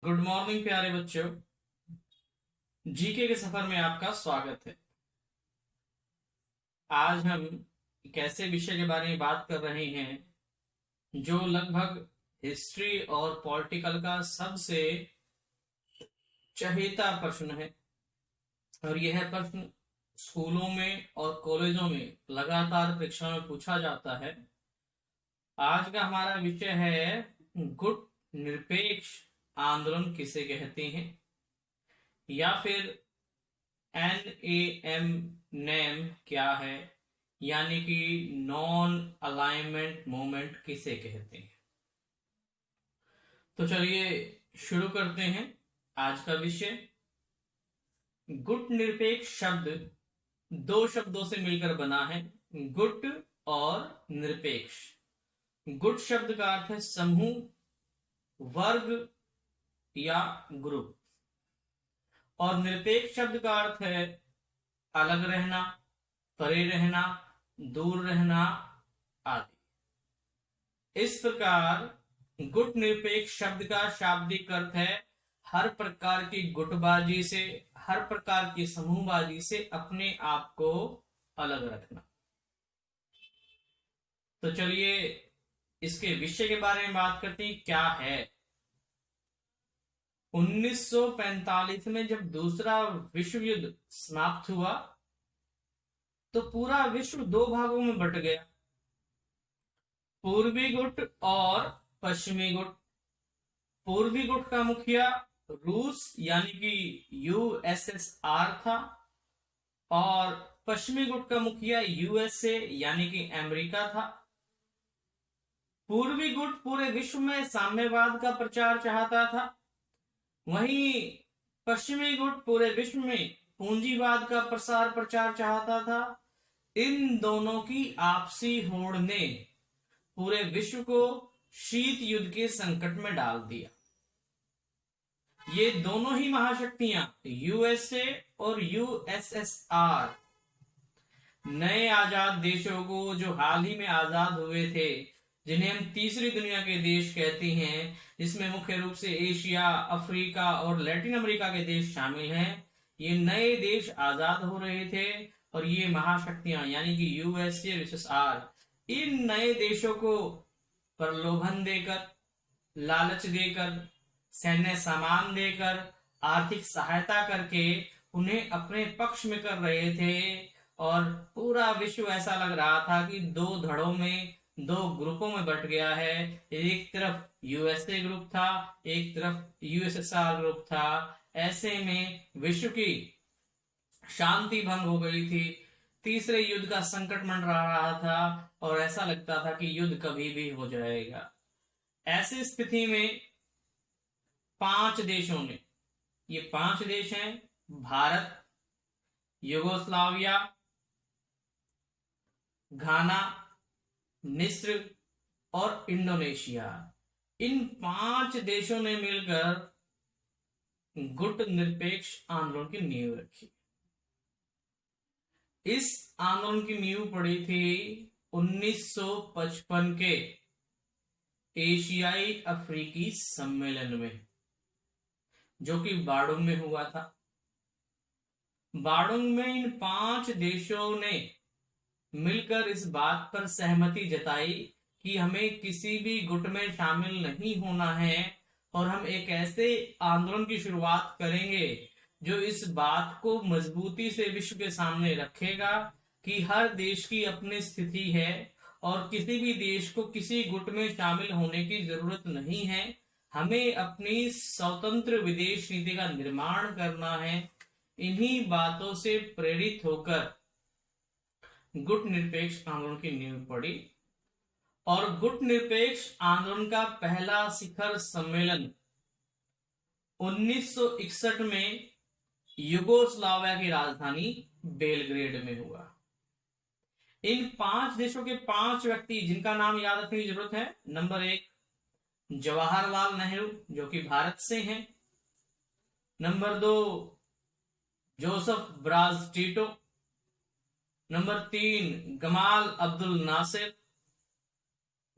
Good morning प्यारे बच्चों। GK के सफर में आपका स्वागत है। आज हम एक ऐसे विषय के बारे में बात कर रहे हैं जो लगभग हिस्ट्री और पॉलिटिकल का सबसे चहेता प्रश्न है। और यह प्रश्न स्कूलों में और कॉलेजों में लगातार परीक्षा में पूछा जाता है। आज का हमारा विषय है गुट निरपेक्ष आंदोलन किसे कहते हैं, या फिर NAM नेम क्या है, यानी कि नॉन अलाइनमेंट मूवमेंट किसे कहते हैं। तो चलिए शुरू करते हैं आज का विषय। गुट निरपेक्ष शब्द दो शब्दों से मिलकर बना है, गुट और निरपेक्ष। गुट शब्द का अर्थ है समूह, वर्ग या ग्रुप, और निरपेक्ष शब्द का अर्थ है अलग रहना, परे रहना, दूर रहना आदि। इस प्रकार गुट निरपेक्ष शब्द का शाब्दिक अर्थ है हर प्रकार की गुटबाजी से, हर प्रकार की समूहबाजी से अपने आप को अलग रखना। तो चलिए इसके विषय के बारे में बात करते हैं, क्या है। 1945 में जब दूसरा विश्व युद्ध समाप्त हुआ तो पूरा विश्व दो भागों में बट गया, पूर्वी गुट और पश्चिमी गुट। पूर्वी गुट का मुखिया रूस यानी कि USSR था, और पश्चिमी गुट का मुखिया USA यानी कि अमेरिका था। पूर्वी गुट पूरे विश्व में साम्यवाद का प्रचार चाहता था, वहीं पश्चिमी गुट पूरे विश्व में पूंजीवाद का प्रसार प्रचार चाहता था। इन दोनों की आपसी होड़ ने पूरे विश्व को शीत युद्ध के संकट में डाल दिया। ये दोनों ही महाशक्तियां USA और USSR नए आजाद देशों को, जो हाल ही में आजाद हुए थे, जिन्हें हम तीसरी दुनिया के देश कहते हैं, जिसमें मुख्य रूप से एशिया, अफ्रीका और लैटिन अमेरिका के देश शामिल हैं, ये नए देश आजाद हो रहे थे। और ये महाशक्तियां यानी कि USA और USSR इन नए देशों को प्रलोभन देकर, लालच देकर, सैन्य सामान देकर, आर्थिक सहायता करके उन्हें अपने पक्ष में कर रहे थे। और पूरा विश्व ऐसा लग रहा था कि दो धड़ों में, दो ग्रुपों में बट गया है। एक तरफ USA ग्रुप था, एक तरफ USSR ग्रुप था। ऐसे में विश्व की शांति भंग हो गई थी, तीसरे युद्ध का संकट मंडरा रहा था, और ऐसा लगता था कि युद्ध कभी भी हो जाएगा। ऐसी स्थिति में पांच देशों ने, ये पांच देश हैं भारत, युगोस्लाविया, घाना, मिस्र और इंडोनेशिया, इन पांच देशों ने मिलकर गुट निरपेक्ष आंदोलन की नींव रखी। इस आंदोलन की नींव पड़ी थी 1955 के एशियाई अफ्रीकी सम्मेलन में, जो कि बाडुंग में हुआ था। बाडुंग में इन पांच देशों ने मिलकर इस बात पर सहमति जताई कि हमें किसी भी गुट में शामिल नहीं होना है, और हम एक ऐसे आंदोलन की शुरुआत करेंगे जो इस बात को मजबूती से विश्व के सामने रखेगा कि हर देश की अपनी स्थिति है और किसी भी देश को किसी गुट में शामिल होने की जरूरत नहीं है। हमें अपनी स्वतंत्र विदेश नीति का निर्माण करना है। इन्हीं बातों से प्रेरित होकर गुट निरपेक्ष आंदोलन की नींव पड़ी, और गुट निरपेक्ष आंदोलन का पहला शिखर सम्मेलन 1961 में युगोस्लाविया की राजधानी बेलग्रेड में हुआ। इन पांच देशों के पांच व्यक्ति जिनका नाम याद रखने की जरूरत है। नंबर 1 जवाहरलाल नेहरू, जो कि भारत से हैं। Number 2 Joseph Broz Tito. Number 3 Gamal Abdel Nasser.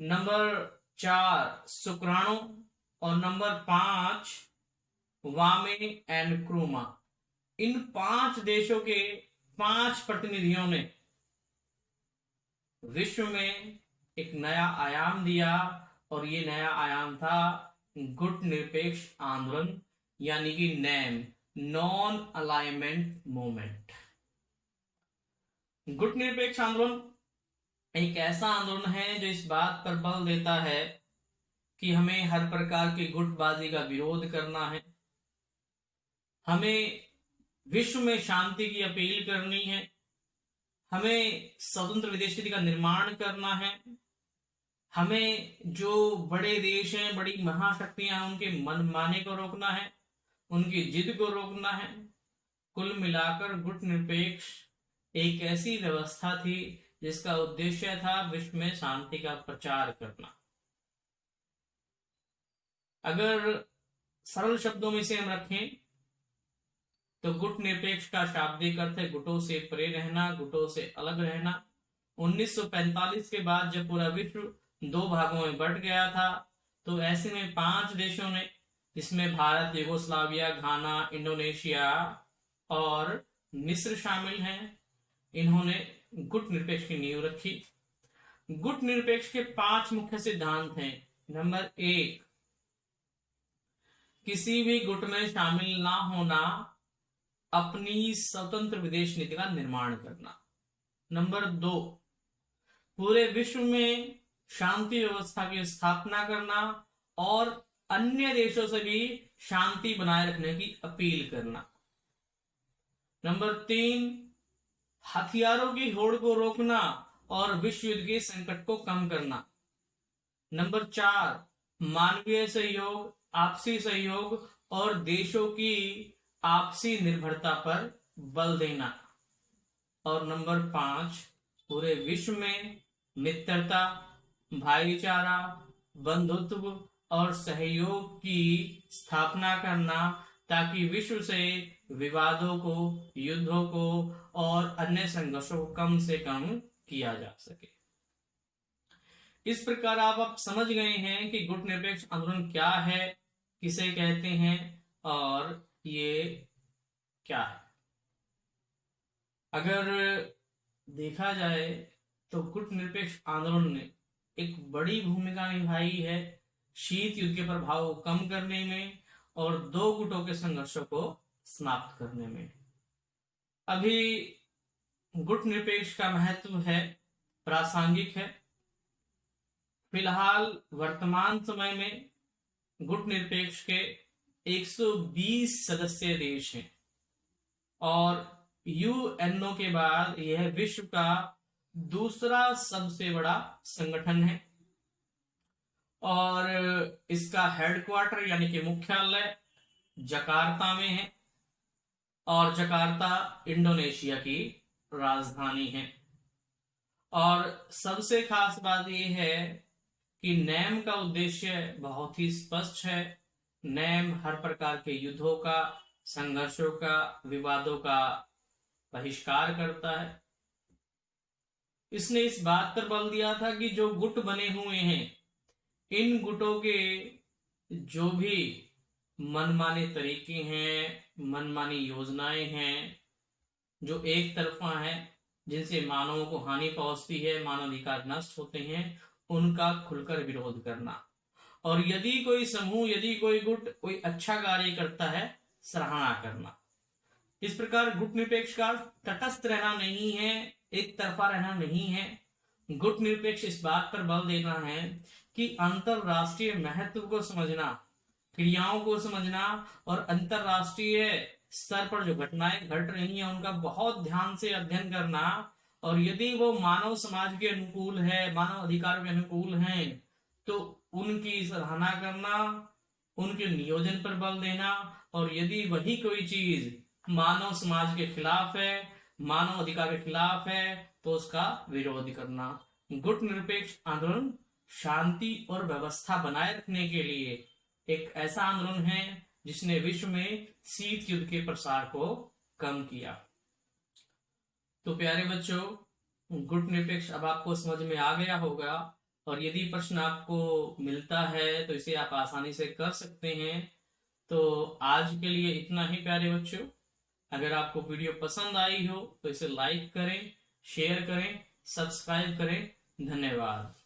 Number 4 Sukarno, और नंबर 5 वामे एंड क्रूमा, इन 5 देशों के 5 प्रतिनिधियों ने विश्व में एक नया आयाम दिया, और ये नया आयाम था गुट निरपेक्ष आंदोलन, यानी कि नैम, नॉन अलाइनमेंट मूवमेंट। गुट निरपेक्ष आंदोलन एक ऐसा आंदोलन है जो इस बात पर बल देता है कि हमें हर प्रकार की गुटबाजी का विरोध करना है, हमें विश्व में शांति की अपील करनी है, हमें स्वतंत्र विदेश नीति का निर्माण करना है, हमें जो बड़े देश हैं, बड़ी महाशक्तियां हैं, उनके मनमाने को रोकना है, उनकी जिद को रोकना है। कुल मिलाकर गुट निरपेक्ष एक ऐसी व्यवस्था थी जिसका उद्देश्य था विश्व में शांति का प्रचार करना। अगर सरल शब्दों में से हम रखें तो गुट निरपेक्ष का शाब्दिक अर्थ है गुटों से परे रहना, गुटों से अलग रहना। 1945 के बाद जब पूरा विश्व 2 भागों में बंट गया था, तो ऐसे में 5 देशों ने, जिसमें भारत, यूगोस्लाविया, घाना, इंडोनेशिया और मिस्र शामिल हैं, इन्होंने गुट निरपेक्ष की नींव रखी। गुट निरपेक्ष के 5 मुख्य सिद्धांत हैं। नंबर 1, किसी भी गुट में शामिल ना होना, अपनी स्वतंत्र विदेश नीति का निर्माण करना। नंबर 2, पूरे विश्व में शांति व्यवस्था की स्थापना करना और अन्य देशों से भी शांति बनाए रखने की अपील करना। नंबर 3, हथियारों की होड़ को रोकना और विश्व युद्ध के संकट को कम करना। नंबर 4, मानवीय सहयोग, आपसी सहयोग और देशों की आपसी निर्भरता पर बल देना। और नंबर 5, पूरे विश्व में मित्रता, भाईचारा, बंधुत्व और सहयोग की स्थापना करना, ताकि विश्व से विवादों को, युद्धों को और अन्य संघर्षों को कम से कम किया जा सके। इस प्रकार आप समझ गए हैं कि गुट निरपेक्ष आंदोलन क्या है, किसे कहते हैं और ये क्या है। अगर देखा जाए तो गुट निरपेक्ष आंदोलन ने एक बड़ी भूमिका निभाई है शीत युद्ध के प्रभाव को कम करने में और 2 गुटों के संघर्षों को समाप्त करने में। अभी गुट निरपेक्ष का महत्व है, प्रासंगिक है। फिलहाल वर्तमान समय में गुट निरपेक्ष के 120 सदस्य देश हैं और यूएनओ के बाद यह विश्व का दूसरा सबसे बड़ा संगठन है और इसका हेडक्वार्टर यानी कि मुख्यालय जकार्ता में है और जकार्ता इंडोनेशिया की राजधानी है। और सबसे खास बात यह है कि नैम का उद्देश्य बहुत ही स्पष्ट है। नैम हर प्रकार के युद्धों का, संघर्षों का, विवादों का बहिष्कार करता है। इसने इस बात पर बल दिया था कि जो गुट बने हुए हैं, इन गुटों के जो भी मनमाने तरीके हैं, मनमानी योजनाएं हैं, जो एक तरफा हैं, जिनसे मानवों को हानि पहुंचती है, मानवाधिकार नष्ट होते हैं, उनका खुलकर विरोध करना। और यदि कोई समूह, यदि कोई गुट कोई अच्छा कार्य करता है, सराहना करना। इस प्रकार गुट निरपेक्ष का तटस्थ रहना नहीं है, एक तरफा रहना नहीं है। गुट निरपेक्ष इस बात पर बल देना है कि अंतरराष्ट्रीय महत्व को समझना, क्रियाओं को समझना और अंतरराष्ट्रीय स्तर पर जो घटनाएं घट रही हैं उनका बहुत ध्यान से अध्ययन करना, और यदि वो मानव समाज के अनुकूल है, मानव अधिकारों के अनुकूल हैं, तो उनकी सराहना करना, उनके नियोजन पर बल देना। और यदि वही कोई चीज मानव समाज के खिलाफ है, मानव अधिकार के खिलाफ है, तो उसका विरोध करना। गुट निरपेक्ष आंदोलन शांति और व्यवस्था बनाए रखने के लिए एक ऐसा आंदोलन है जिसने विश्व में शीत युद्ध के प्रसार को कम किया। तो प्यारे बच्चों, गुट निरपेक्ष अब आपको समझ में आ गया होगा, और यदि प्रश्न आपको मिलता है तो इसे आप आसानी से कर सकते हैं। तो आज के लिए इतना ही प्यारे बच्चों। अगर आपको वीडियो पसंद आई हो तो इसे लाइक करें, शेयर करें, सब्सक्राइब करें। धन्यवाद।